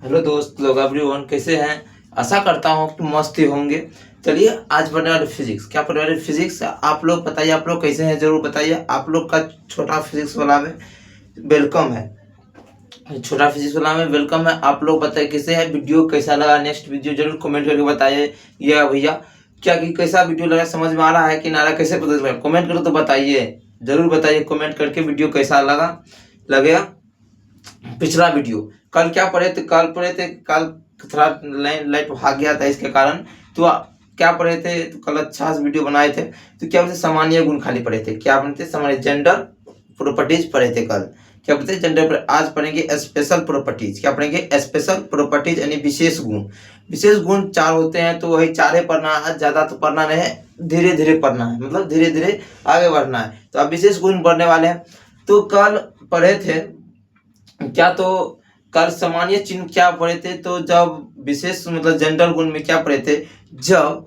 Hello दोस्त लोग everyone, कैसे हैं। आशा करता हूँ कि मस्त ही होंगे। चलिए आज पढ़ने वाले फिजिक्स, क्या पढ़ने वाले फिजिक्स। आप लोग बताइए, आप लोग कैसे हैं, जरूर बताइए। आप लोग का छोटा फिजिक्स वाला में वेलकम है, छोटा फिजिक्स वाला में वेलकम है। आप लोग बताइए कैसे है, वीडियो कैसा लगा। नेक्स्ट वीडियो जरूर कमेंट करके बताइए ये भैया क्या कि कैसा वीडियो लगा, समझ में आ रहा है कि ना, कैसे पता चला। कमेंट करो तो बताइए, जरूर बताइए कमेंट करके वीडियो कैसा लगेगा। पिछला वीडियो कल क्या पढ़े थे, कल थोड़ा लाइट भाग गया था, इसके कारण तो क्या पढ़े थे। तो कल अच्छा वीडियो बनाए थे। तो क्या बोलते, सामान्य गुण खाली पढ़े थे। क्या बोलते, सामान्य जेंडर प्रॉपर्टीज पढ़े थे कल। क्या बोलते जेंडर पर, आज पढ़ेंगे स्पेशल प्रॉपर्टीज। क्या पढ़ेंगे, स्पेशल प्रॉपर्टीज यानी विशेष गुण। विशेष गुण 4 होते हैं, तो वही 4 पढ़ना है, ज्यादा तो पढ़ना नहीं है, धीरे धीरे पढ़ना है, मतलब धीरे धीरे आगे बढ़ना है। तो अब विशेष गुण पढ़ने वाले हैं। तो कल पढ़े थे क्या, तो कल सामान्य चिन्ह क्या पढ़े थे। तो जब विशेष मतलब जनरल गुण में क्या पढ़े थे, जब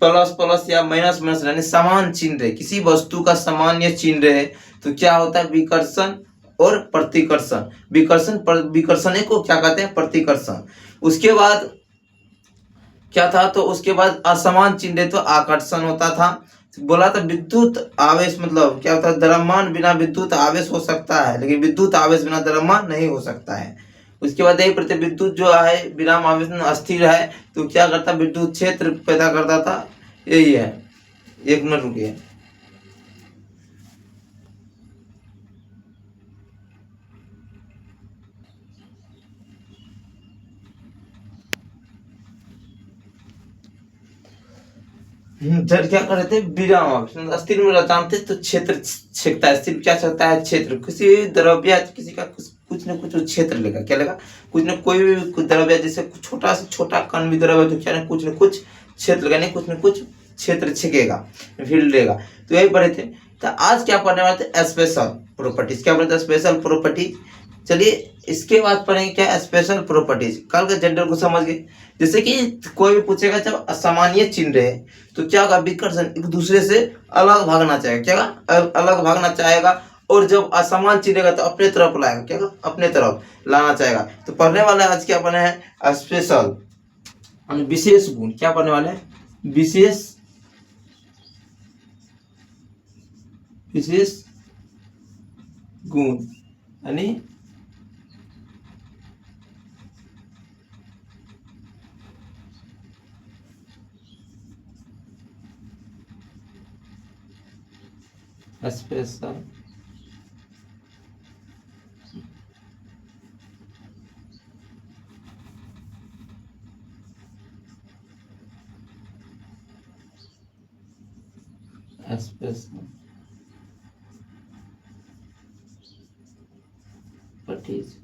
प्लस प्लस या माइनस माइनस यानी समान चिन्ह रहे, किसी वस्तु का सामान्य चिन्ह रहे, तो क्या होता है, विकर्षण और प्रतिकर्षण। विकर्षण को क्या कहते हैं, प्रतिकर्षण। उसके बाद क्या था, तो उसके बाद असमान चिन्ह रहे तो आकर्षण होता था। बोला था विद्युत आवेश, मतलब क्या होता है, द्रव्यमान बिना विद्युत आवेश हो सकता है, लेकिन विद्युत आवेश बिना द्रव्यमान नहीं हो सकता है। उसके बाद यही प्रति विद्युत जो है बिना आवेश में अस्थिर है, तो क्या करता, विद्युत क्षेत्र पैदा करता था। यही है, एक मिनट रुकिए। जड़ क्या कर रहे थे, विराम आवेश अस्थिर में जानते तो क्षेत्र छेकता है। स्थिर क्या चाहता है, क्षेत्र। किसी द्रव्य किसी का कुछ न कुछ क्षेत्र लेगा, क्या लेगा, कुछ न कोई भी कुछ द्रव्य, जैसे छोटा से छोटा कण भी द्रव्य, तो क्या कुछ न कुछ क्षेत्र लेगा, नहीं कुछ न कुछ क्षेत्र छेकेगा, फील्ड लेगा। तो यही पढ़े थे। तो आज क्या पढ़ने वाले थे, स्पेशल प्रॉपर्टीज। क्या पढ़ते, स्पेशल प्रॉपर्टीज। चलिए इसके बाद पढ़ेंगे क्या, स्पेशल प्रॉपर्टीज। कल का जनरल को समझ गए। जैसे कि कोई भी पूछेगा, जब असामान्य चिन्ह रहे तो क्या होगा, विकर्षण एक दूसरे से अलग भागना चाहेगा, क्या अलग भागना चाहेगा। और जब असमान चिन्ह रहेगा तो अपने तरफ लाएगा, क्या अपने तरफ लाना चाहेगा। तो पढ़ने वाले आज क्या बने हैं, स्पेशल विशेष गुण। क्या पढ़ने वाले हैं, विशेष गुण यानी स्पेशल स्पेशल प्रॉपर्टीज।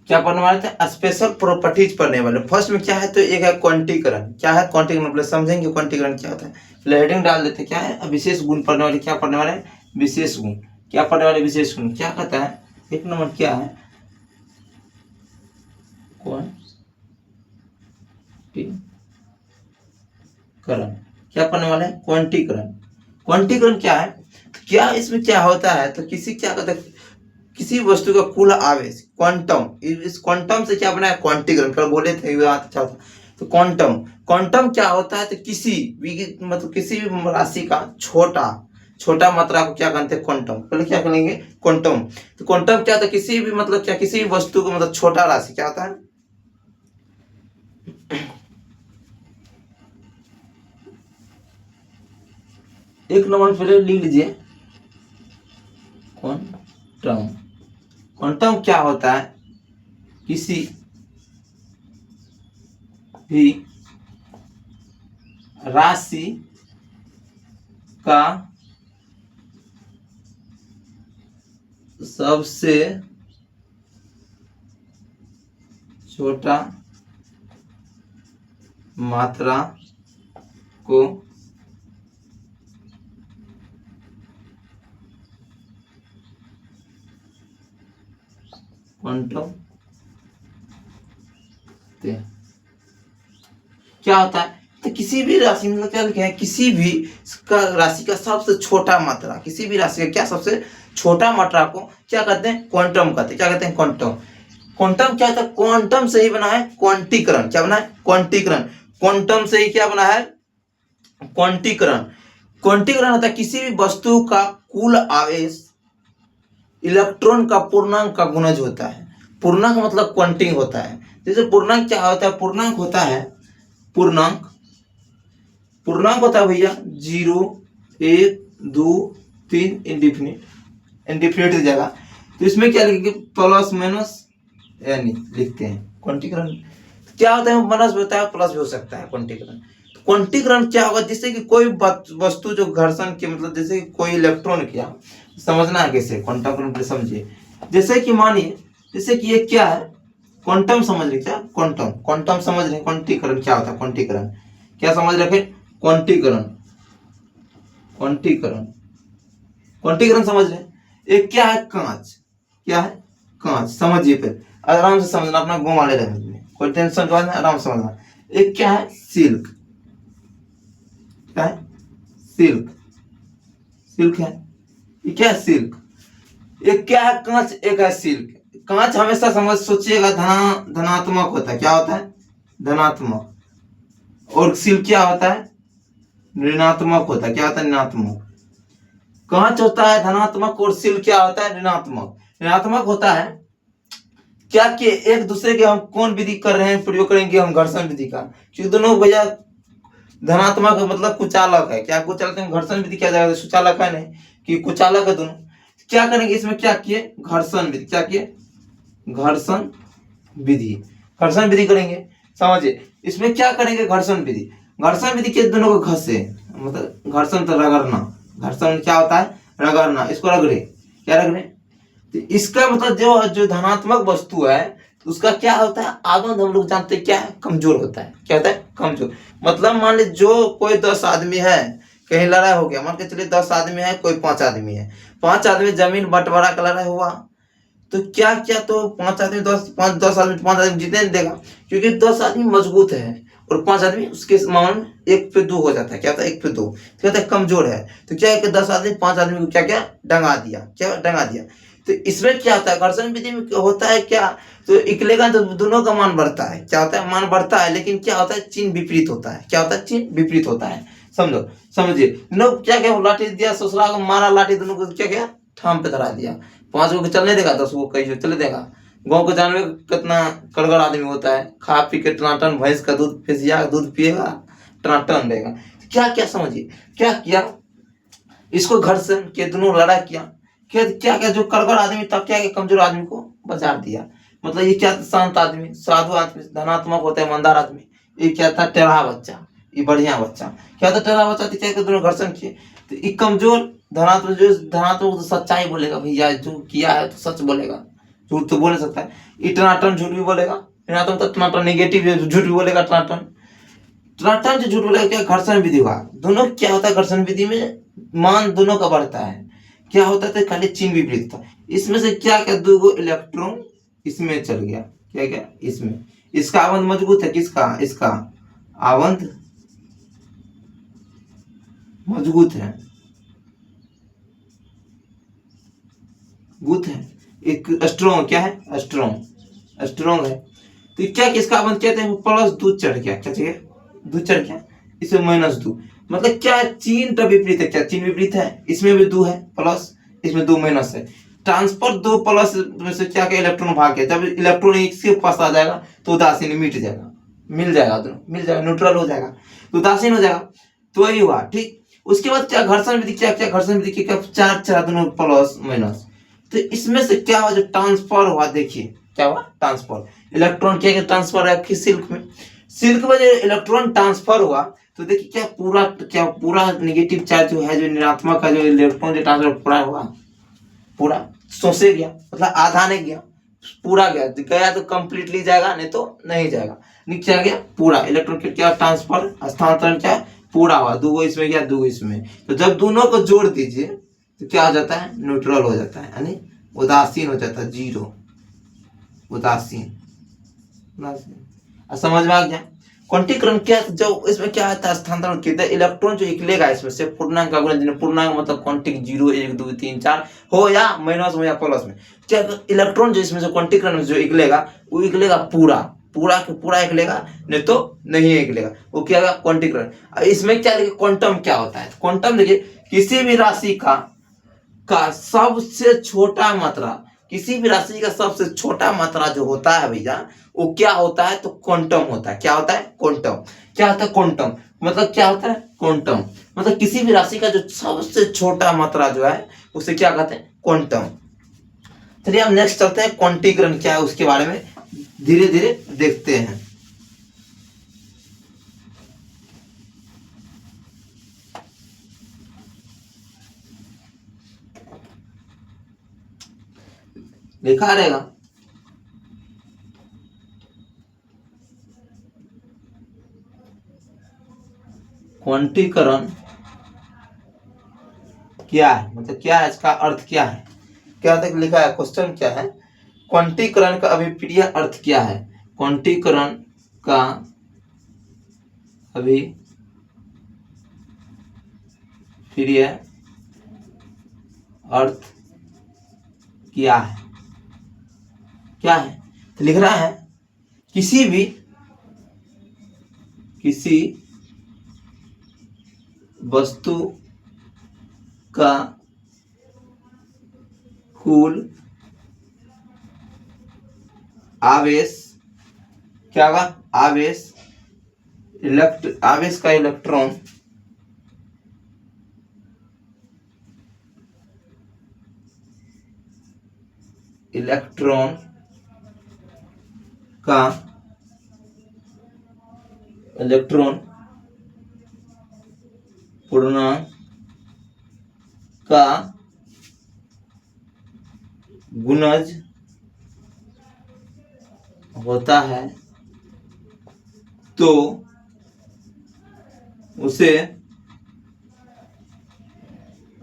क्या पढ़ने वाले थे, स्पेशल प्रॉपर्टीज पढ़ने वाले। फर्स्ट में क्या है, तो एक है क्वांटीकरण। क्या है क्वांटीकरण, मतलब समझेंगे क्वांटीकरण क्या होता है। पहले हेडिंग डाल देते, क्या है, विशेष गुण पढ़ने वाले। क्या पढ़ने वाले, विशेष गुण। क्या पढ़ने वाले, विशेष गुण। क्या कहता है, एक नंबर क्या है, क्वांटीकरण। क्या पढ़ने वाले हैं, क्वांटीकरण। क्वांटीकरण क्या है, क्या इसमें क्या होता है, तो किसी क्या कहते हैं, किसी वस्तु का कुल आवेश क्वांटम, इस क्वांटम से क्या बना है, क्वांटीकरण। कल बोले थे अच्छा था। तो क्वांटम, क्वांटम क्या होता है, तो किसी भी मतलब किसी भी राशि का छोटा मात्रा को क्या कहते हैं, क्वांटम। पहले क्या करेंगे, क्वांटम। तो क्वांटम क्या होता है, किसी भी मतलब क्या, किसी भी वस्तु को मतलब छोटा राशि क्या होता है। एक नंबर पहले लिख लीजिए, क्वांटम। क्वांटम क्या होता है, किसी भी राशि का सबसे छोटा मात्रा को क्वांटम क्या होता है, तो किसी भी राशि में क्या लिखे हैं, किसी भी राशि का सबसे छोटा मात्रा, किसी भी राशि का क्या सबसे छोटा मात्रा को क्या कहते हैं, क्वांटम कहते हैं। क्या कहते हैं, क्वांटम। क्वांटम क्या था, क्वांटम से ही बना है क्वांटीकरण। क्या बना है, क्वांटीकरण। क्वांटम से ही क्या बना है, क्वांटीकरण। क्वांटीकरण होता है किसी भी वस्तु का कुल आवेश इलेक्ट्रॉन का पूर्णांक का गुणज होता है। पूर्णांक मतलब क्वांटिंग होता है। जैसे पूर्णांक क्या होता है, पूर्णांक होता है, पूर्णांक होता है भैया 0 1 2 3 इंडिफिनिट जगह। तो इसमें क्या लिखेंगे, प्लस माइनस यानी लिखते हैं क्वांटीकरण। क्या होता है, माइनस भी होता है प्लस भी हो सकता है क्वांटीकरण। तो क्वांटीकरण क्या होगा, जिससे कि कोई वस्तु जो घर्षण के मतलब जैसे कोई इलेक्ट्रॉन किया, समझना है कैसे क्वांटीकरण समझिए। जैसे कि मानिए, जैसे कि ये क्या है, क्वांटम समझ रहे क्या, क्वांटम समझ रहे। क्वांटीकरण क्या होता है, क्वांटीकरण क्या समझ रखे, क्वांटीकरण समझ रहे। एक क्या है, कांच। क्या है, कांच। समझिए फिर आराम से समझना, अपना घुमा ले रहे, कोई टेंशन का नहीं, आराम से समझना। एक क्या है, सिल्क। क्या है, सिल्क है। ये क्या है, सिल्क। एक क्या है, कांच। एक है सिल्क। कांच हमेशा समझ सोचिएगा धनात्मक होता है। क्या होता है, धनात्मक। और सिल्क क्या होता है, ऋणात्मक होता है। क्या होता है, ऋणात्मक। कांच होता है धनात्मक और सिल्क क्या होता है, ऋणात्मक। ऋणात्मक होता है क्या कि एक दूसरे के हम कौन विधि कर रहे हैं, प्रयोग करेंगे हम घर्षण विधि का, क्योंकि दोनों भैया धनात्मक मतलब कुचालक है। क्या कुचालक है, घर्षण विधि क्या जाएगा, सुचालक है नहीं कि कुचालक है दोनों। क्या करेंगे इसमें, क्या किए, घर्षण विधि। क्या किए, घर्षण विधि करेंगे। समझिए इसमें क्या करेंगे, घर्षण विधि के दोनों को घसे, मतलब घर्षण तो रगड़ना। घर्षण क्या होता है, रगड़ना। इसको रगड़े, क्या रगड़े। तो इसका मतलब जो धनात्मक वस्तु है उसका क्या होता है, आबंध हम लोग जानते हैं क्या है, कमजोर होता है। क्या होता है, कमजोर। मतलब मान लीजिए जो कोई 10 आदमी है, कहीं लड़ाई हो गया, मान के चलिए 10 आदमी है, कोई 5 आदमी है, 5 आदमी जमीन बंटवारा का लड़ाई हुआ, तो क्या क्या, तो 5 आदमी 10 आदमी 5 आदमी जीतने नहीं देगा, क्योंकि 10 आदमी मजबूत है और 5 आदमी उसके मान 1 पे 2 हो जाता है। क्या होता है, 1 पे 2, क्या होता है, कमजोर है। तो क्या है कि 10 आदमी 5 आदमी को क्या क्या डंगा दिया। क्या डंगा दिया। तो इसमें क्या होता है, घर्षण विधि में होता है क्या, तो इकलेगा तो दोनों का मान बढ़ता है। क्या होता है, मान बढ़ता है, लेकिन क्या होता है, चिन्ह विपरीत होता है। क्या होता है, चिन्ह विपरीत होता है। समझो, समझिए। लोग क्या क्या लाठी दिया, ससुरा को मारा, लाठी दोनों को क्या क्या ठाम पे धरा दिया। 5 को चलने देगा, 10 को कहीं चले देगा। गाँव को जानवे कितना कड़गड़ आदमी होता है, खा पी के टनाटन, भैंस का दूध फेसिया दूध पिएगा, टनाटन रहेगा। क्या क्या समझिए, क्या किया, इसको घर्षण के दोनों लड़ा किया। क्या क्या जो कड़गड़ आदमी तब क्या कमजोर आदमी को बचा दिया। मतलब ये क्या, शांत आदमी, साधु आदमी, धनात्मक होता है, ईमानदार आदमी। ये क्या था, टेढ़ा बच्चा, ये बढ़िया बच्चा। क्या था, टेढ़ा बच्चा, तो क्या दोनों घर्षण किए। तो ये कमजोर धनात्मक, जो धनात्मक तो सच्चाई बोलेगा भैया, जो किया है तो सच बोलेगा, झूठ तो बोल नहीं सकता है। ये टनाटन झूठ भी बोलेगा, ऋणात्मक तो टनाटन नेगेटिव झूठ भी बोलेगा। टनाटन जो झूठ बोलेगा, क्या घर्षण विधि हुआ। दोनों क्या होता है, घर्षण विधि में मान दोनों का बढ़ता है। क्या होता है, खाली चिन्ह विपरीत था। इसमें से क्या क्या, 2 इलेक्ट्रॉन इसमें चल गया। क्या क्या, इसमें। इसका आबंध मजबूत है, किसका, इसका आबंध मजबूत है, एक स्ट्रॉन्ग। क्या है, स्ट्रॉन्ग है। तो क्या किसका आबंध कहते हैं, प्लस 2 चढ़ गया। क्या चाहिए, 2 चढ़ गया, इसमें -2। मतलब क्या, चिन्ह तो विपरीत है। क्या चिन्ह विपरीत है, इसमें भी 2 है प्लस, इसमें 2 माइनस है। ट्रांसफर 2 प्लस में से क्या क्या इलेक्ट्रॉन भाग गया। जब इलेक्ट्रॉन इसके पास आ जाएगा तो उदासीन मिट जाएगा, मिल जाएगा, दोनों मिल जाएगा, न्यूट्रल हो जाएगा, तो उदासीन हो जाएगा। तो वही हुआ, ठीक। उसके बाद क्या, घर्षण विधि। क्या क्या, घर्षण विधि के क्या 4 चढ़ा, दोनों प्लस माइनस। तो इसमें से क्या हुआ, जो ट्रांसफर हुआ, देखिए क्या हुआ, ट्रांसफर। इलेक्ट्रॉन क्या ट्रांसफर है कि सिल्क में जो इलेक्ट्रॉन ट्रांसफर हुआ, तो देखिए क्या पूरा नेगेटिव चार्ज जो है, जो ऋणात्मक का जो इलेक्ट्रॉन जो ट्रांसफर पूरा हुआ, पूरा सोसे गया, मतलब आधा नहीं गया, पूरा गया तो कंप्लीटली जाएगा, नहीं तो नहीं जाएगा। नीचे आ गया पूरा इलेक्ट्रॉन क्या ट्रांसफर, हस्तांतरण क्या पूरा हुआ। 2 इसमें गया, 2 इसमें। तो जब दोनों को जोड़ दीजिए तो क्या हो जाता है, न्यूट्रल हो जाता है, यानी उदासीन हो जाता है, 0 उदासीन। समझ में आ गया। क्वांटीकरण क्या, जो इसमें क्या आता है, स्थानांतरण कितना इलेक्ट्रॉन जो निकलेगा इसमें से पूर्णांक का गुणन, पूर्णांक मतलब क्वांटिक 0 1 2 3 4 हो या माइनस में या प्लस में, क्या इलेक्ट्रॉन जो इसमें से क्वांटीकरण में जो निकलेगा वो निकलेगा पूरा पूरा के पूरा निकलेगा, नहीं तो नहीं निकलेगा, वो क्या होगा क्वांटीकरण। अब इसमें क्या देखिए क्वांटम क्या होता है, क्वांटम देखिए किसी भी राशि का सबसे छोटा मात्रा, किसी भी राशि का सबसे छोटा मात्रा जो होता है भैया वो क्या होता है, तो क्वांटम होता है। क्या होता है, क्वांटम। क्या होता है क्वांटम, मतलब क्या होता है क्वांटम, मतलब किसी भी राशि का जो सबसे छोटा मात्रा जो है उसे क्या कहते हैं, क्वांटम। चलिए हम नेक्स्ट चलते हैं, क्वांटीकरण क्या है उसके बारे में धीरे धीरे देखते हैं। लिखा रहेगा क्वांटीकरण क्या है, मतलब क्या है, इसका अर्थ क्या है, क्या तक लिखा है, क्वेश्चन क्या है, क्वांटीकरण का अभिप्रिय अर्थ क्या है, क्वांटीकरण का अभिप्रिय अर्थ क्या है, क्या है, तो लिख रहा है किसी वस्तु का कुल आवेश, क्या होगा, आवेश आवेश का इलेक्ट्रॉन का पूर्णांक का गुणज होता है तो उसे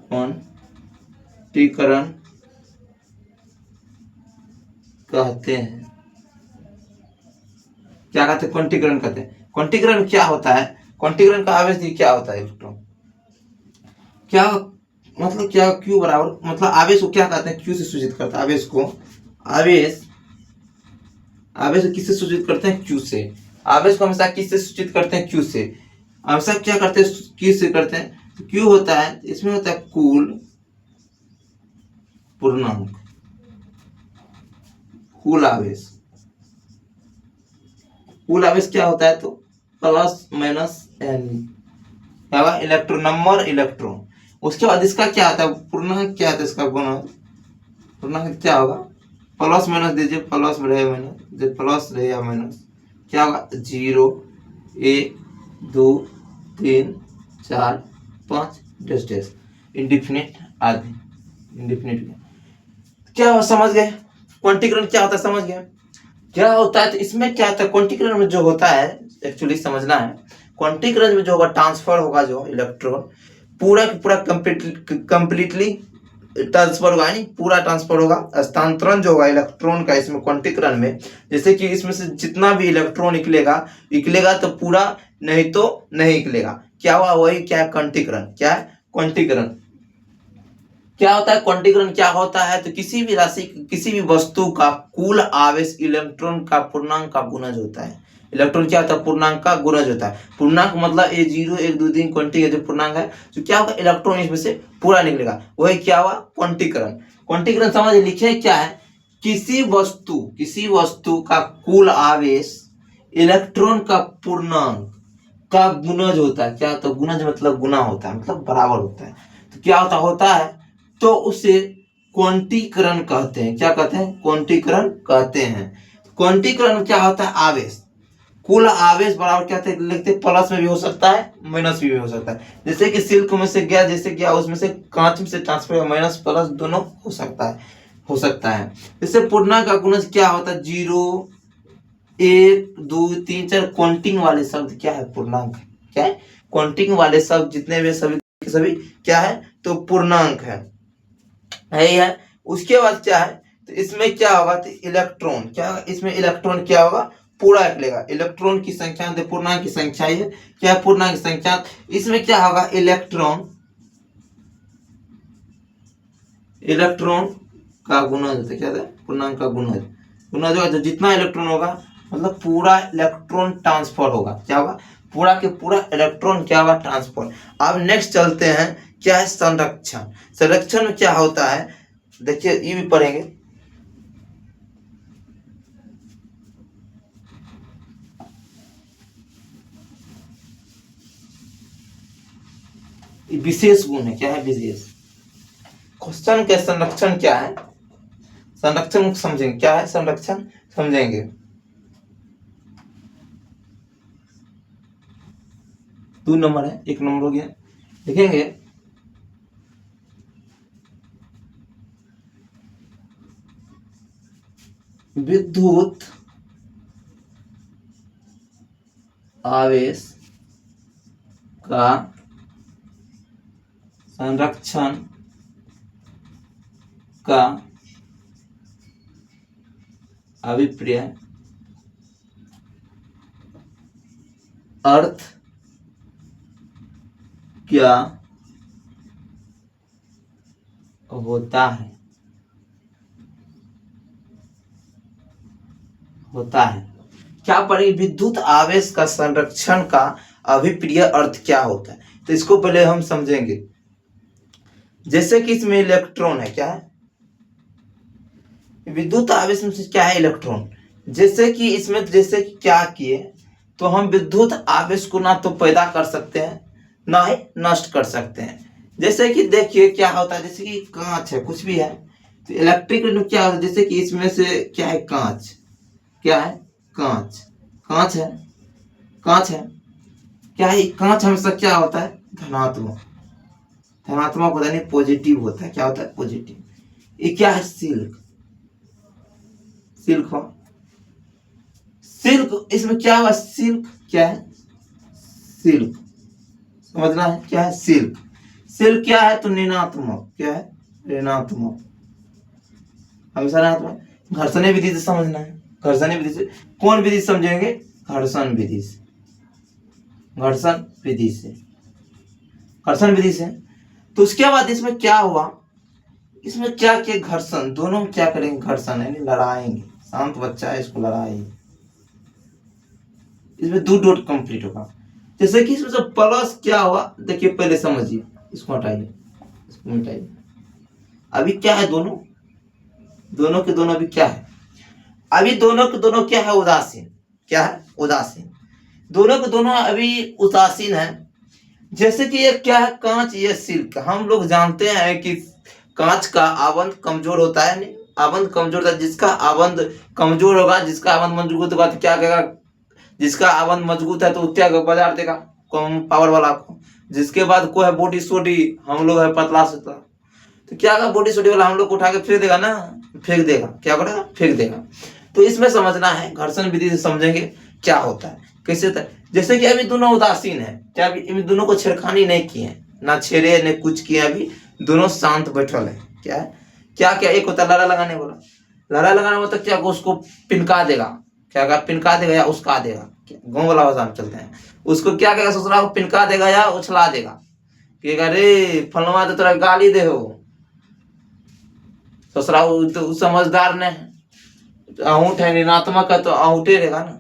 क्वांटीकरण कहते हैं। क्या कहते हैं, क्वांटीकरण कहते हैं। क्वांटीकरण क्या होता है, क्वांटीकरण का आवेश क्या होता है, इलेक्ट्रॉन क्या मतलब क्या, क्यू बराबर मतलब आवेश को क्या कहते हैं, क्यू से सूचित करता है आवेश को, आवेश को किससे सूचित करते हैं, क्यू से। आवेश को हमेशा किससे सूचित करते हैं, क्यू से, हमेशा क्या करते हैं, क्यू से करते हैं। तो क्यू होता है, इसमें होता है कुल पूर्णांक, कुल आवेश, कुल आवेश क्या होता है, तो प्लस माइनस एन, क्या होगा, इलेक्ट्रॉन नंबर इलेक्ट्रॉन। उसके बाद इसका क्या आता है, पूर्णांक क्या आता है, इसका गुणन, पूर्णांक क्या होगा, प्लस माइनस दीजिए, प्लस रहे माइनस, प्लस रहे या माइनस, क्या होगा 0 1 2 3 4 5 डैश डैश इंडिफिनिट आदि इंडिफिनिट। क्या समझ गए क्वांटीकरण क्या होता है, समझ गए क्या होता है। तो इसमें क्या होता है, क्वांटीकरण में जो होता है एक्चुअली समझना है, क्वांटीकरण में जो होगा ट्रांसफर होगा जो इलेक्ट्रॉन पूरा का पूरा कंप्लीटली ट्रांसफर होगा, यानी पूरा ट्रांसफर होगा। स्थानांतरण जो होगा इलेक्ट्रॉन का इसमें क्वांटीकरण में, जैसे कि इसमें से जितना भी इलेक्ट्रॉन निकलेगा तो पूरा, नहीं तो नहीं निकलेगा, क्या हुआ, वही क्या है क्वांटीकरण। क्या है क्वांटीकरण, क्या होता है क्वांटीकरण, क्या होता है, तो किसी भी राशि, किसी भी वस्तु का कुल आवेश इलेक्ट्रॉन का पूर्णांक का गुणज होता है। इलेक्ट्रॉन क्या होता है, पूर्णांक का गुणज होता है। पूर्णांक मतलब ए 0 1 2 3 क्वांटिटी का जो पूर्णांक है, तो क्या होगा, इलेक्ट्रॉन इसमें से पूरा निकलेगा, वही क्या हुआ क्वांटीकरण। क्वांटीकरण समझ लिखे क्या है, किसी वस्तु का कुल आवेश इलेक्ट्रॉन का पूर्णांक का गुणज होता है। क्या होता है, गुणज मतलब गुना होता है, मतलब बराबर होता है। तो क्या होता है तो उसे क्वांटीकरण कहते हैं। क्या कहते हैं, क्वांटीकरण कहते हैं। क्वांटीकरण क्या होता है, आवेश, कुल आवेश बराबर क्या लिखते हैं, प्लस में भी हो सकता है माइनस भी हो सकता है। जैसे कि सिल्क में से गया, जैसे गया उसमें से कांच में से ट्रांसफर, माइनस प्लस दोनों हो सकता है। जैसे पूर्णांक का गुणज क्या होता है, 0 1 2 3 4 क्वांटिंग वाले शब्द क्या है, पूर्णांक। क्या है, क्वांटिंग वाले शब्द जितने भी सभी क्या है, तो पूर्णांक है उसके बाद क्या है, तो इसमें क्या होगा, तो इलेक्ट्रॉन क्या होगा, इसमें इलेक्ट्रॉन क्या होगा, पूरा निकलेगा। इलेक्ट्रॉन की संख्या पूर्णांक की संख्या है, क्या है पूर्णांक की संख्या। इसमें क्या होगा, इलेक्ट्रॉन का गुणज होता है, क्या होता है पूर्णांक का गुणज। गुणज होगा तो जितना इलेक्ट्रॉन होगा मतलब पूरा इलेक्ट्रॉन ट्रांसफर होगा, क्या होगा पूरा के पूरा इलेक्ट्रॉन क्या होगा ट्रांसफर। अब नेक्स्ट चलते हैं, क्या है संरक्षण। संरक्षण में क्या होता है, देखिए ये भी पढ़ेंगे। विशेष गुण है, क्या है विशेष। क्वेश्चन के संरक्षण क्या है, संरक्षण समझेंगे, क्या है संरक्षण समझेंगे। दो नंबर है, एक नंबर हो गया, देखेंगे। विद्युत आवेश का संरक्षण का अभिप्राय अर्थ क्या होता है, क्या पढ़ेंगे, विद्युत आवेश का संरक्षण का अभिप्राय अर्थ क्या होता है। तो इसको पहले हम समझेंगे। जैसे कि इसमें इलेक्ट्रॉन है, क्या है विद्युत आवेश में से क्या है इलेक्ट्रॉन। जैसे कि इसमें जैसे कि क्या किए तो हम विद्युत आवेश को ना तो पैदा कर सकते हैं ना ही नष्ट कर सकते हैं। जैसे कि देखिए क्या होता है, जैसे कि कांच है, कुछ भी है तो इलेक्ट्रिक में क्या होता है, जैसे कि इसमें से क्या है कांच, क्या है कांच, कांच है, कांच है, क्या है कांच हमेशा क्या होता है धनात्मक, धनात्मक होता है नहीं पॉजिटिव होता है, क्या होता है पॉजिटिव। ये क्या है सिल्क, सिल्क हो, सिल्क इसमें क्या हुआ सिल्क, क्या है सिल्क, समझना है क्या है सिल्क। सिल्क क्या है तो ऋणात्मक, क्या है ऋणात्मक, हमेशा ऋणात्मक। घर्षण विधि से समझना है, घर्षण विधि से, कौन विधि समझेंगे, घर्षण विधि से, घर्षण विधि से, घर्षण विधि से। तो उसके बाद इसमें क्या हुआ, इसमें क्या किया घर्षण, दोनों क्या करेंगे घर्षण है लड़ाएंगे, शांत बच्चा है इसको लड़ाएंगे, इसमें दो डॉट कंप्लीट होगा। जैसे कि इसमें सब प्लस क्या हुआ, देखिए पहले समझिए, इसको हटाइए, इसको मिटाइए। अभी क्या है दोनों, दोनों के दोनों अभी क्या है, अभी दोनों के दोनों क्या है उदासीन, क्या है उदासीन, दोनों के दोनों अभी उदासीन है। जैसे कि ये क्या है कांच, ये सिल्क। हम लोग जानते हैं कि कांच का आबंध कमजोर होता है, नहीं आबंध कमजोर होता है। जिसका आबंध कमजोर होगा, जिसका आबंध मजबूत होगा तो क्या कहेगा, जिसका आबंध मजबूत है तो क्या बाजार देगा कम पावर वाला को। जिसके बाद कोई है बॉडी सोडी, हम लोग है पतला सुतला, तो क्या होगा बॉडी सोडी वाला हम लोग को उठा के फेंक देगा ना, फेंक देगा, क्या करेगा फेंक देगा। तो इसमें समझना है, घर्षण विधि से समझेंगे क्या होता है कैसे होता है। जैसे कि अभी दोनों उदासीन है, क्या अभी इन दोनों को छेड़खानी नहीं किए, ना छेड़े न कुछ किए, अभी दोनों शांत बैठल है। क्या है क्या क्या, एक होता है लड़ा लगाने वाला, लड़ा लगाने वाला तो क्या उसको पिनका देगा, क्या कहा पिनका देगा या उसका देगा, गाँव वाला भाषा में चलते हैं, उसको क्या कहेगा ससुरा को पिनका देगा या उछला देगा कि अरे फलवा तो तेरा गाली दे हो। ससुरा तो समझदार ने आहूट है ऋणात्मक है तो आहूटे रहेगा ना,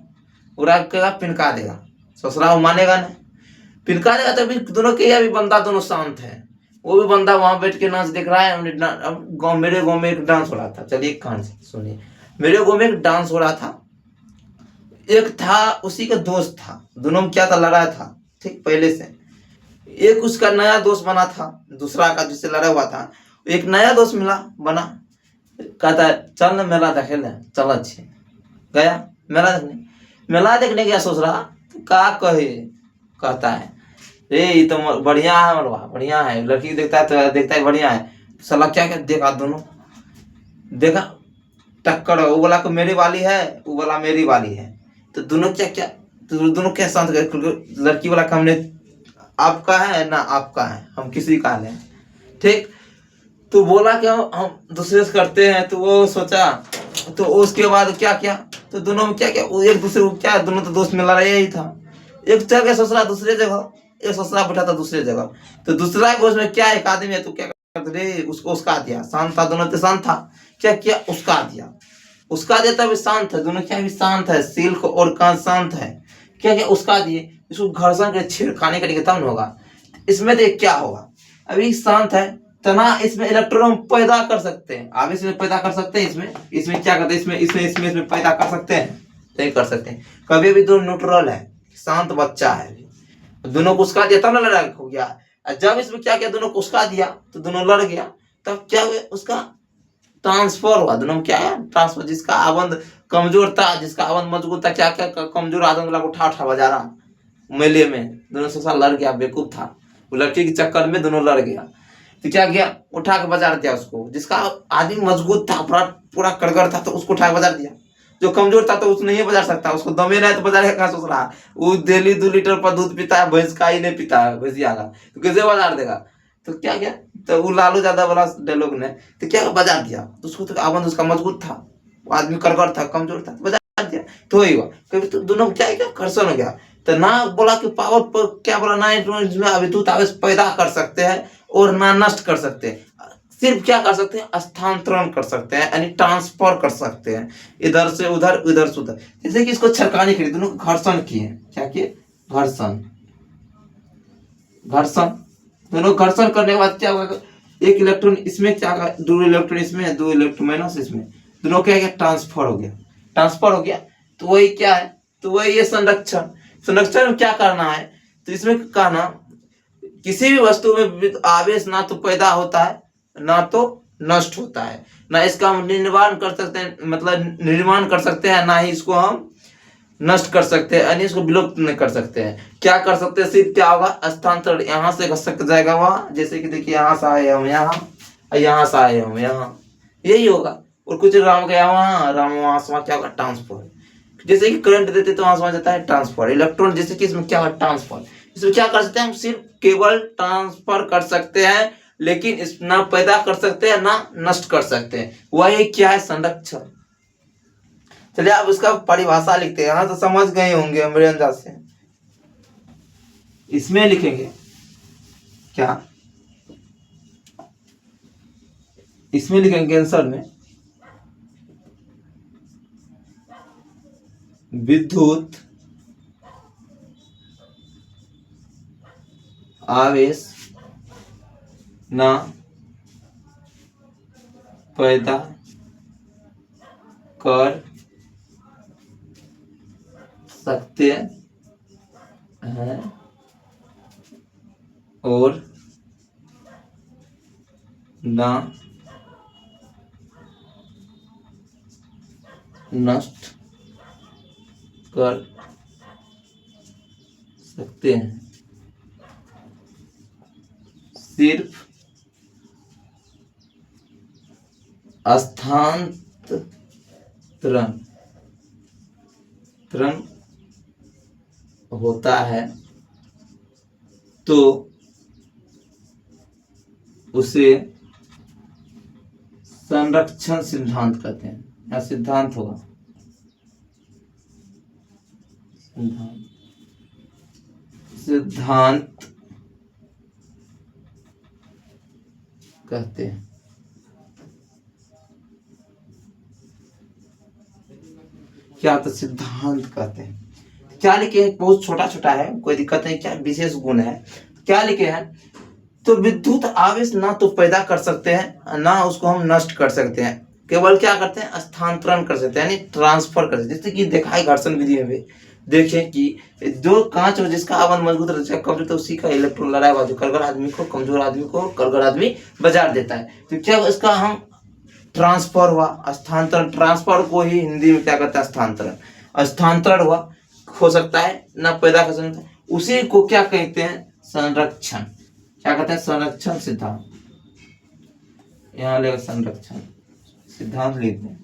पूरा कहेगा पिनका देगा, ससुरा मानेगा ना, पिनका देगा तो अभी दोनों के अभी बंदा दोनों शांत है। वो भी बंदा वहां बैठ के नाच देख रहा है। गाँव मेरे गाँव में एक डांस हो रहा था, चलिए एक कहानी सुनिए। मेरे गाँव में एक डांस हो रहा था, एक था उसी का दोस्त था, दोनों में क्या था लड़ा था ठीक पहले से। एक उसका नया दोस्त बना था, दूसरा का जिससे लड़ा हुआ था, एक नया दोस्त मिला बना, कहता है चल ना मेला देखे ले, चल अच्छे गया मेला देखने। मेला देखने गया सोच रहा तो क्या कहे, कहता है रे ये तो बढ़िया है, मरवा बढ़िया है, लड़की देखता है तो देखता है बढ़िया है, साला क्या क्या देखा, दोनों देखा टक्कर, वो वाला को मेरी वाली है, वो वाला मेरी वाली है, तो दोनों क्या क्या, तो दोनों क्या शांत कर, लड़की वाला का हमने आपका है ना आपका है, हम किसी का लें ठीक। तो बोला कि हम दूसरे से करते हैं, तो वो सोचा, तो उसके बाद क्या क्या तो दोनों में क्या क्या वो एक दूसरे को क्या दोनों तो दोस्त में लड़ाई ही था। एक जगह ससुरा दूसरे जगह, एक ससुरा बैठा था दूसरे जगह। तो दूसरा को उसमें क्या एक आदमी है तो क्या करते रे उसको उसका दिया, शांत था दोनों तो शांत था, क्या किया उसका दिया, उसका देता भी शांत है, दोनों क्या भी शांत है, सिल्क और कांच शांत है, क्या क्या उसका दिए, इसको घर्षण के छेड़खानी करेंगे तब न होगा। इसमें देख क्या होगा, अभी शांत है तना इसमें इलेक्ट्रॉन पैदा कर सकते हैं, आप इसमें पैदा कर सकते हैं, इसमें क्या करते हैं, इसमें पैदा कर सकते हैं, नहीं कर सकते हैं। कभी भी दो न्यूट्रल है, शांत बच्चा है, दोनों को उसका दिया तब ना लड़ाई हो गया। जब इसमें क्या किया दोनों को उसका दिया तो दोनों लड़ गया, तब क्या हुआ उसका ट्रांसफर हुआ, दोनों में क्या है ट्रांसफर, जिसका आबंध कमजोर था जिसका आबंध मजबूत था, क्या क्या कमजोर आदमी वाला को उठा उठा बजा रहा मेले में, दोनों से लड़ गया, बेवकूफ था वो, लड़की के चक्कर में दोनों लड़ गया। तो क्या किया उठा के बजा दिया उसको, जिसका आदमी मजबूत था पूरा पूरा कड़गड़ था तो उसको उठा के बजा दिया, जो कमजोर था तो उसको नहीं बजा सकता, उसको दमे नहीं तो बजाएगा कहाँ सोच रहा, वो डेली 2 लीटर पर दूध पीता है, भैंस का ही नहीं पीता है भैंसिया का, तो कैसे बजा देगा। तो क्या किया तो वो लालू यादव वाला डायलॉग ने तो क्या बजा दिया, तो उसको तो आबंध उसका मजबूत था, वो आदमी कड़गड़ था कमजोर था, बजा दिया तो ही हुआ। कभी तो दोनों क्या क्या घर्षण हो गया, तो ना बोला कि पावर पर क्या बोला ना में अविद्युत आवेश पैदा कर सकते हैं और ना नष्ट कर सकते हैं, सिर्फ क्या कर सकते हैं स्थानांतरण कर सकते हैं, यानी ट्रांसफर कर सकते हैं, इधर से उधर से उधर। जैसे कि इसको छरकाने के लिए दोनों को घर्षण किए, क्या किए घर्षण, घर्षण दोनों घर्षण करने के बाद क्या होगा, एक इलेक्ट्रॉन इसमें क्या 2 इलेक्ट्रॉन इसमें 2 इलेक्ट्रॉन माइनस इसमें, दोनों क्या है ट्रांसफर हो गया, ट्रांसफर हो गया। तो वही क्या है तो वही ये संरक्षण, संरक्षण में क्या करना है तो इसमें कहना किसी भी वस्तु में आवेश ना तो पैदा होता है ना तो नष्ट होता है, ना इसका हम निर्माण कर सकते हैं, मतलब निर्माण कर सकते हैं, ना ही इसको हम नष्ट कर सकते हैं, यानी इसको विलुप्त नहीं कर सकते हैं। क्या कर सकते हैं सिर्फ क्या होगा स्थानांतरण, यहाँ से घसक जाएगा वहां, जैसे कि देखिए यहाँ से आए हम यहाँ, यहाँ से आए हम यहाँ, यही होगा। और कुछ राम गया वहां, राम वहां से क्या होगा ट्रांसफर, जैसे कि करंट देते तो वहां से जाता है ट्रांसफर, इलेक्ट्रॉन जैसे कि इसमें क्या होगा ट्रांसफर, इसमें क्या कर सकते हैं हम सिर्फ केवल ट्रांसफर कर सकते हैं, लेकिन इस ना पैदा कर सकते हैं ना नष्ट कर सकते हैं, वही क्या है संरक्षण। चलिए आप उसका परिभाषा लिखते हैं, यहां तो समझ गए होंगे मेरे अंदाज से। इसमें लिखेंगे क्या, इसमें लिखेंगे आंसर में विद्युत आवेश ना पैदा कर सकते हैं और ना नष्ट कर सकते हैं, सिर्फ स्थानांतरण होता है तो उसे संरक्षण सिद्धांत कहते हैं, या सिद्धांत होगा, सिद्धांत कहते हैं। क्या तो सिद्धांत कहते हैं, क्या लिखे हैं बहुत छोटा छोटा है कोई दिक्कत नहीं, क्या विशेष गुण है क्या लिखे हैं, तो विद्युत आवेश ना तो पैदा कर सकते हैं ना उसको हम नष्ट कर सकते हैं, केवल क्या करते हैं स्थानांतरण कर सकते हैं, यानी ट्रांसफर कर सकते हैं। जैसे कि देखा है घर्षण विधि में देखें कि जो कांच हो जिसका आबंध मजबूत रहता है कमजोर, तो उसी का इलेक्ट्रॉन लड़ाई बाजू कड़गड़ आदमी को, कमजोर आदमी को कड़गड़ आदमी बाजार देता है। तो क्या इसका हम ट्रांसफर हुआ, स्थानांतरण, ट्रांसफर को ही हिंदी में क्या कहते हैं स्थानांतरण, स्थानांतरण हुआ हो सकता है ना पैदा कर सकता है, उसी को क्या कहते हैं संरक्षण, क्या कहते हैं संरक्षण सिद्धांत, यहाँ लेगा संरक्षण सिद्धांत लिख दें,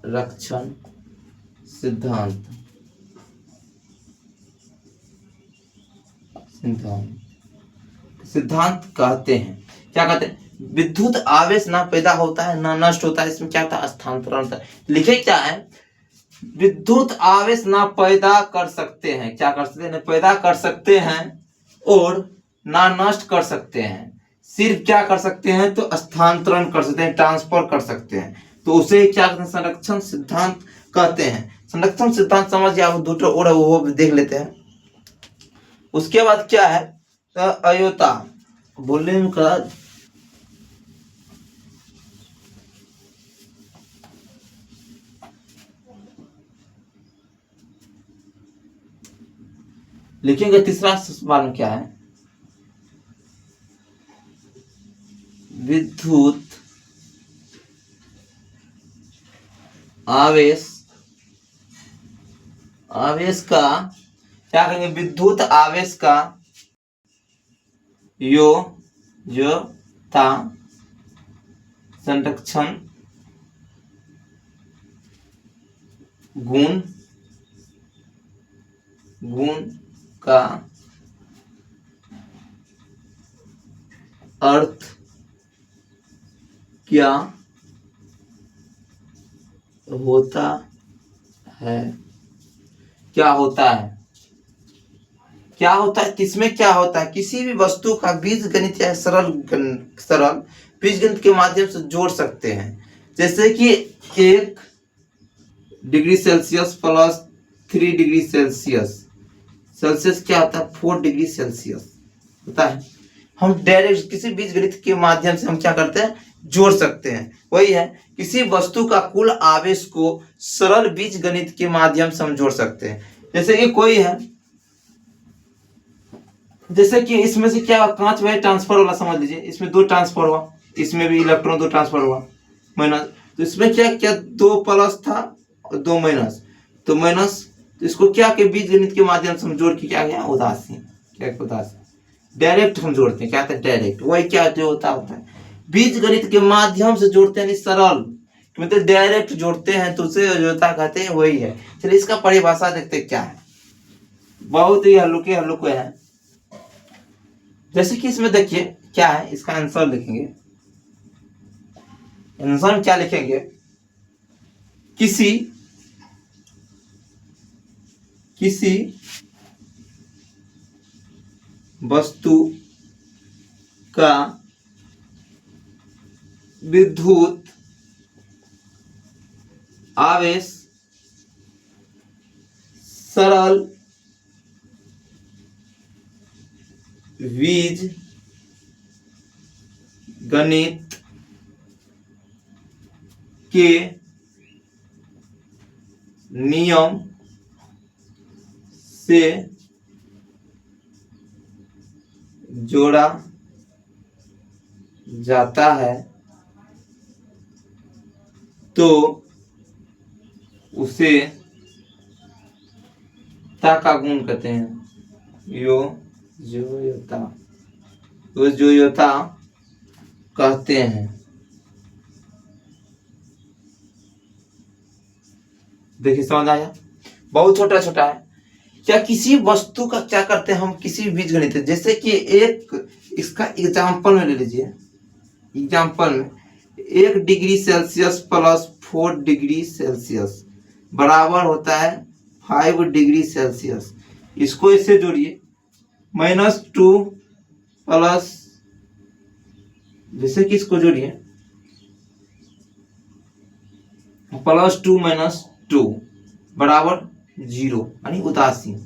रक्षण सिद्धांत, सिद्धांत कहते हैं, क्या कहते हैं विद्युत आवेश ना पैदा होता है ना नष्ट होता है, इसमें क्या होता है, स्थानांतरण होता है। लिखे क्या है, विद्युत आवेश ना पैदा कर सकते हैं, क्या कर सकते हैं, ना पैदा कर सकते हैं और ना नष्ट कर सकते हैं, सिर्फ क्या कर सकते हैं, तो स्थानांतरण कर सकते हैं, ट्रांसफर कर सकते हैं। तो उसे क्या कहते हैं, संरक्षण सिद्धांत कहते हैं। संरक्षण सिद्धांत समझ आप दूसरा और वो देख लेते हैं। उसके बाद क्या है, तो अयोता वॉल्यूम का लिखेंगे। तीसरा सवाल में क्या है, विद्युत आवेश का क्या कहेंगे, विद्युत आवेश का योता संरक्षण गुण का अर्थ क्या होता है, क्या होता है, क्या होता है, किसमें क्या होता है, किसी भी वस्तु का बीजगणित या सरल बीजगणित के माध्यम से जोड़ सकते हैं। जैसे कि 1 degree Celsius plus 3 degree Celsius क्या होता है, 4 डिग्री सेल्सियस होता है। हम डायरेक्ट किसी बीजगणित के माध्यम से हम क्या करते हैं, जोड़ सकते हैं। वही है, किसी वस्तु का कुल आवेश को सरल बीजगणित के माध्यम से हम जोड़ सकते हैं। जैसे कि कोई है, जैसे कि इसमें से क्या कांच में ट्रांसफर वाला समझ लीजिए, इसमें 2 ट्रांसफर हुआ, इसमें भी इलेक्ट्रॉन 2 ट्रांसफर हुआ माइनस, तो इसमें क्या क्या 2 प्लस था और 2 माइनस, तो माइनस, तो इसको क्या के बीजगणित के माध्यम से हम जोड़ के क्या गया, उदासीन, क्या उदासीन डायरेक्ट हम जोड़ते हैं, क्या होता है डायरेक्ट। वही क्या जो होता है बीजगणित के माध्यम से जोड़ते हैं, सरल मतलब डायरेक्ट जोड़ते हैं, तो उसे जोड़ता कहते हैं, वही है। चलिए इसका परिभाषा देखते हैं क्या है, बहुत ही हल्के है। जैसे कि इसमें देखिए क्या है, इसका आंसर लिखेंगे, आंसर में क्या लिखेंगे, किसी वस्तु का विद्युत आवेश सरल बीज गणित के नियम से जोड़ा जाता है, तो उसे ता का गुण कहते हैं, योता कहते हैं। देखिए समझ आया, बहुत छोटा छोटा है। क्या किसी वस्तु का क्या करते हैं हम, किसी बीजगणित, जैसे कि एक इसका एग्जाम्पल में ले लीजिए, एग्जाम्पल में 1 degree Celsius plus 4 degree Celsius बराबर होता है 5 डिग्री सेल्सियस। इसको इससे जोड़िए, -2 प्लस, जैसे कि इसको जोड़िए +2 - 2 बराबर 0, यानी उदासीन।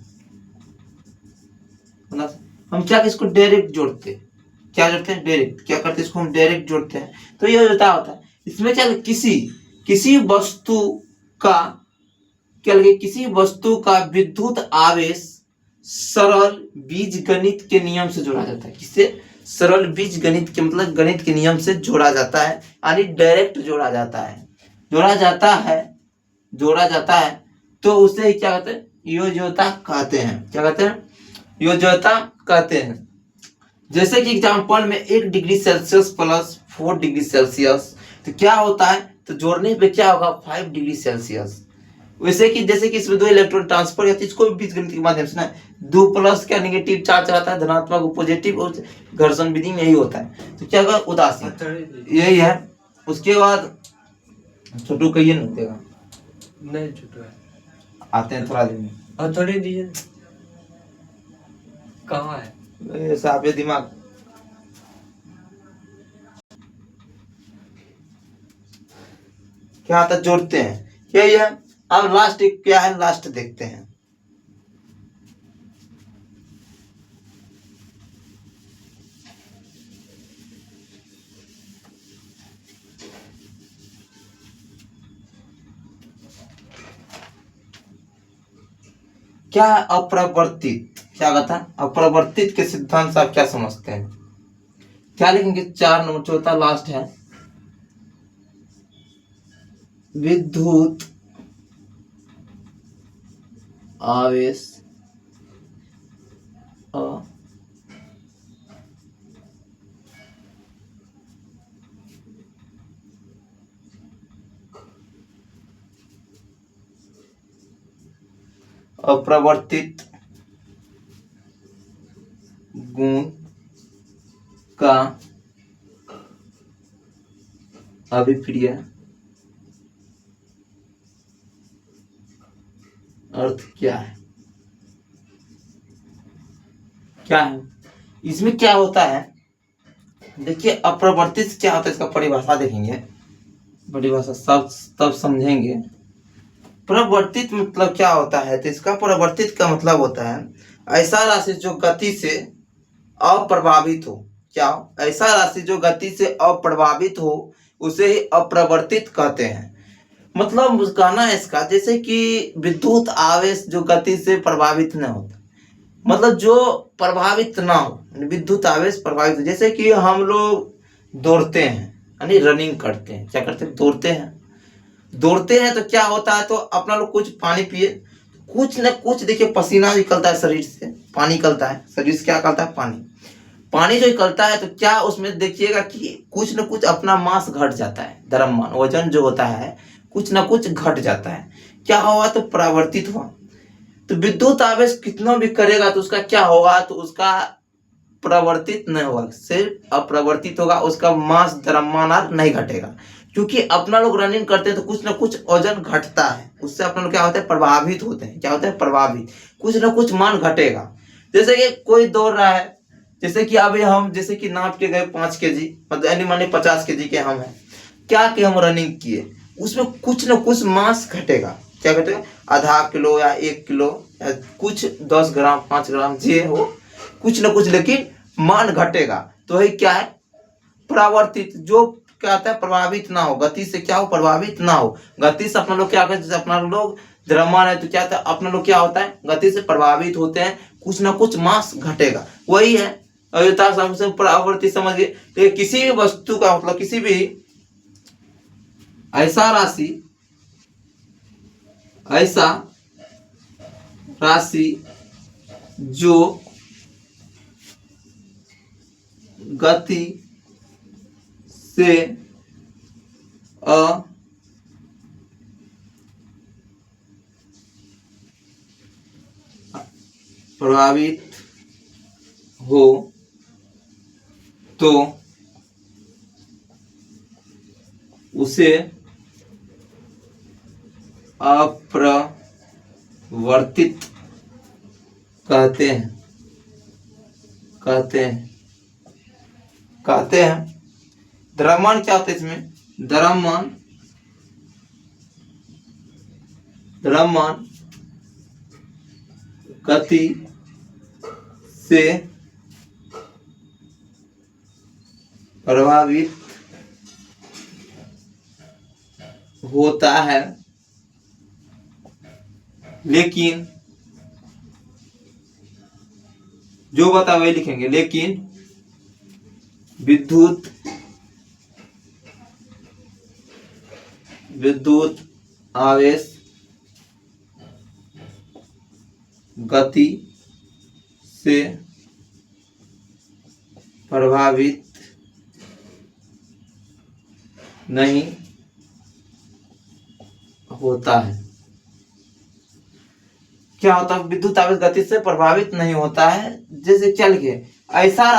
हम क्या इसको डायरेक्ट जोड़ते, क्या जोड़ते हैं डायरेक्ट, क्या करते हैं इसको हम डायरेक्ट जोड़ते हैं, तो ये होता है। इसमें क्या किसी वस्तु का क्या लगे, किसी वस्तु का विद्युत आवेश सरल बीजगणित के नियम से जोड़ा जाता है। किससे, सरल बीजगणित के मतलब गणित के नियम से जोड़ा जाता है, यानी डायरेक्ट जोड़ा जाता है, तो उसे क्या कहते हैं, योज्यता कहते हैं। क्या कहते हैं, योज्यता कहते हैं। जैसे कि एग्जाम्पल में 1 degree Celsius plus 4 degree Celsius, तो क्या होता है, तो जोड़ने पे क्या होगा 5 डिग्री सेल्सियस। वैसे कि जैसे कि इसमें दो इलेक्ट्रॉन ट्रांसफर या चीज कोई बीजगणित के माध्यम से ना, दो प्लस क्या नेगेटिव चार्ज रहता है, धनात्मक पॉजिटिव, और घर्षण विधि में यही होता है। तो क्या होगा, उदासीन, यही है। उसके बाद छोटू कहिए ना देगा, नहीं छोटू है, आते हैं थोड़ा दिन और थोड़ी दीजिए, कहाँ है में साफ है दिमाग। क्या आता है, जोड़ते हैं, यही है। अब लास्ट क्या है, लास्ट देखते हैं। क्या है अपरिवर्तित, क्या कहता है अपरिवर्तित के सिद्धांत से आप क्या समझते हैं, क्या लिखेंगे, 4 नंबर चौथा लास्ट है। विद्युत आवेश अपरिवर्तित गुण का अभिप्रिय अर्थ क्या है, क्या है इसमें क्या होता है। देखिए अपरिवर्तित क्या होता है, इसका परिभाषा देखेंगे, परिभाषा सब तब समझेंगे। परिवर्तित मतलब क्या होता है, तो इसका परिवर्तित का मतलब होता है ऐसा राशि जो गति से अप्रभावित हो। क्या ऐसा राशि जो गति से अप्रभावित हो उसे ही अपरिवर्तित कहते हैं। मतलब कहना है इसका, जैसे कि विद्युत आवेश जो गति से प्रभावित न होता, मतलब जो प्रभावित ना हो, विद्युत आवेश प्रभावित हो। जैसे कि हम लोग दौड़ते हैं, यानी रनिंग करते हैं, क्या करते हैं, दौड़ते हैं। दौड़ते हैं तो क्या होता है, तो अपना लोग कुछ पानी पिए, कुछ न कुछ देखिए पसीना निकलता है शरीर से, पानी निकलता है शरीर से, क्या निकलता है, पानी। पानी जो निकलता है तो क्या उसमें देखिएगा कि कुछ न कुछ अपना मास घट जाता है, द्रव्यमान वजन जो होता है कुछ न कुछ घट जाता है। क्या हुआ, तो परावर्तित हुआ। तो विद्युत आवेश कितना भी करेगा तो उसका क्या होगा, तो उसका प्रवर्तित नहीं होगा, सिर्फ अपरिवर्तित होगा, उसका मास द्रव्यमान नहीं घटेगा। क्योंकि अपना लोग रनिंग करते हैं तो कुछ ना कुछ वजन घटता है, उससे अपना लोग क्या होता है, प्रभावित होते हैं। क्या होता है, प्रभावित, कुछ ना कुछ मान घटेगा। जैसे कि कोई दौड़ रहा है, जैसे कि अभी हम जैसे कि नाप के गए 5 kg, मतलब यानी माने 50 kg के हम हैं, क्या कि हम रनिंग किए, उसमें कुछ ना कुछ मास घटेगा। क्या घटेगा, आधा किलो या 1 किलो या कुछ 10 ग्राम 5 ग्राम जे हो, कुछ ना कुछ लेकिन मान घटेगा। तो वही क्या है, परावर्तित, जो क्या होता है, प्रभावित ना हो, गति से क्या हो, प्रभावित ना हो। गति से अपना लोग क्या करते हैं, अपना लोग द्रव्यमान है तो क्या होता है, अपना लोग क्या होता है, गति से प्रभावित होते हैं, कुछ ना कुछ मास घटेगा, वही है अयुता परावर्तित। समझ गए, तो किसी भी वस्तु का मतलब किसी भी ऐसा राशि, ऐसा राशि जो गति से प्रभावित हो तो उसे अपरिवर्तित कहते हैं, कहते हैं। द्रव्यमान क्या होता है इसमें, द्रव्यमान गति से प्रभावित होता है, लेकिन जो बता वही लिखेंगे, लेकिन विद्युत आवेश गति से प्रभावित नहीं होता है। क्या होता है, विद्युत आवेश गति से प्रभावित नहीं होता है। जैसे चल के ऐसा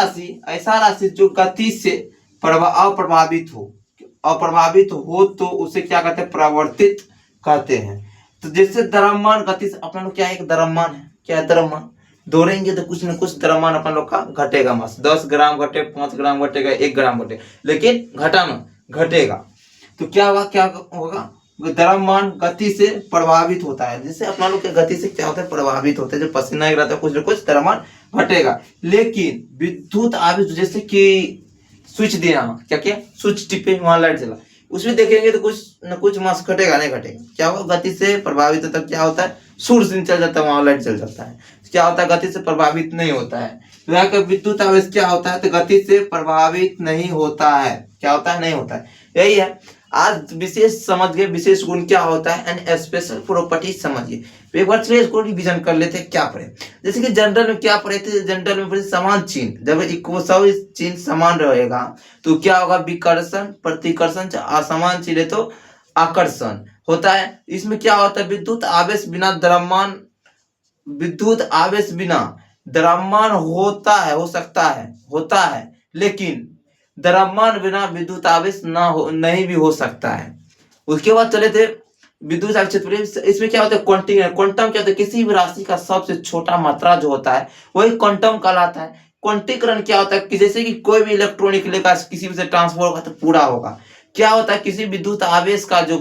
राशि जो गति से अप्रभावित हो तो उसे क्या कहते हैं, प्रवर्तित कहते हैं। तो जैसे द्रव्यमान गति से, अपना लोग क्या है, एक द्रव्यमान है, क्या है, द्रव्यमान। दौड़ेंगे तो कुछ न कुछ द्रव्यमान अपन लोग का घटेगा, मस्त 10 ग्राम घटे, 5 ग्राम घटेगा, 1 ग्राम घटे, लेकिन घटेगा। तो क्या होगा, द्रव्यमान गति से प्रभावित होता है। जैसे अपना लोग के गति से क्या होता है, प्रभावित होता है। जब पसीना गिराता है कुछ न कुछ द्रव्यमान घटेगा। लेकिन विद्युत आवेश, जैसे कि स्विच दिया, क्या स्विच टिपे, वहां लाइट चला, उसमें देखेंगे तो कुछ न कुछ मास घटेगा, नहीं घटेगा। क्या होगा, गति से प्रभावित होता है, क्या होता है, सूर्य चल जाता है, वहां लाइट चल जाता है। क्या होता है, गति से प्रभावित नहीं होता है। तो यहाँ का विद्युत आवेश क्या होता है, तो गति से प्रभावित नहीं होता है। क्या होता है, नहीं होता है। यही है आज विशेष समझ गए, विशेष गुण क्या होता है एंड स्पेशल प्रॉपर्टी समझिए। एक बार चलिए इसको रिवीजन कर लेते हैं, क्या पढ़े। जैसे कि जनरल में क्या पढ़े थे, जनरल में पढ़े समान चिन्ह, जब सब चिन्ह समान रहेगा तो क्या होगा, विकर्षण, प्रतिकर्षण, असमान चिन्ह है तो आकर्षण होता है। इसमें क्या होता है, विद्युत आवेश बिना द्रव्यमान होता है, लेकिन द्रव्यमान बिना विद्युत आवेश नहीं भी हो सकता है। उसके बाद चले थे विद्युत आवेश क्षेत्र। इसमें क्या होता है, क्वांटम क्या होता है, किसी भी राशि का सबसे छोटा मात्रा जो होता है वही क्वांटम कहलाता है। क्वांटीकरण क्या होता है कि जैसे कि कोई भी इलेक्ट्रॉनिक लेगा, किसी से ट्रांसफर होगा तो पूरा होगा। क्या होता है, किसी विद्युत आवेश का जो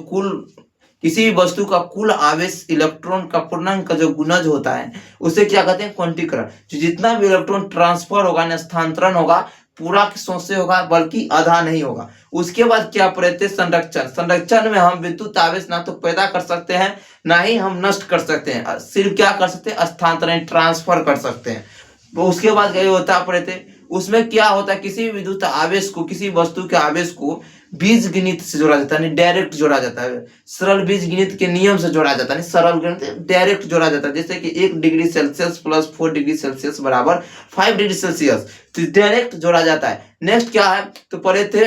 किसी भी वस्तु का कुल आवेश इलेक्ट्रॉन का पूर्णांक का जो गुणज होता है उसे क्या कहते हैं, क्वांटीकरण। जो जितना भी इलेक्ट्रॉन ट्रांसफर होगा, स्थानांतरण होगा, पूरा से होगा, बल्कि आधा नहीं होगा। उसके बाद क्या पढ़ते, संरक्षण में हम विद्युत आवेश ना तो पैदा कर सकते हैं, ना ही हम नष्ट कर सकते हैं, सिर्फ क्या कर सकते हैं, स्थानांतरण, ट्रांसफर कर सकते हैं। तो उसके बाद क्या होता है, पढ़ते उसमें क्या होता है, किसी विद्युत आवेश को, किसी वस्तु के आवेश को बीजगणित से जोड़ा जाता है, डायरेक्ट जोड़ा जाता है। सरल बीजगणित के नियम से जोड़ा जाता है, सरल गणित डायरेक्ट जोड़ा जाता है। जैसे कि 1 degree Celsius plus 4 degree Celsius बराबर 5 डिग्री सेल्सियस, तो डायरेक्ट जोड़ा जाता है। नेक्स्ट क्या है, तो पढ़े थे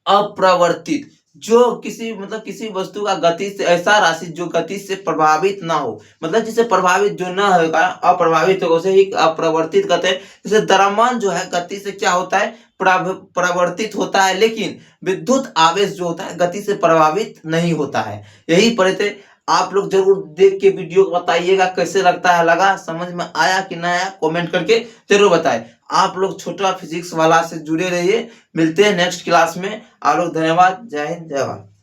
अप्रवर्तित, जो किसी वस्तु का गति से, ऐसा राशि जो गति से प्रभावित ना हो, मतलब जिसे प्रभावित जो ना होगा, अप्रभावित होगा, उसे ही अप्रवर्तित कहते हैं। जैसे द्रव्यमान जो है गति से क्या होता है, प्रवर्तित होता है, लेकिन विद्युत आवेश जो होता है गति से प्रभावित नहीं होता है। यही पढ़े थे। आप लोग जरूर देख के वीडियो बताइएगा कैसे लगता है, लगा, समझ में आया कि ना आया, कमेंट करके जरूर बताएं। आप लोग छोटा फिजिक्स वाला से जुड़े रहिए। मिलते हैं नेक्स्ट क्लास में। आप लोग धन्यवाद। जय हिंद, जय भारत।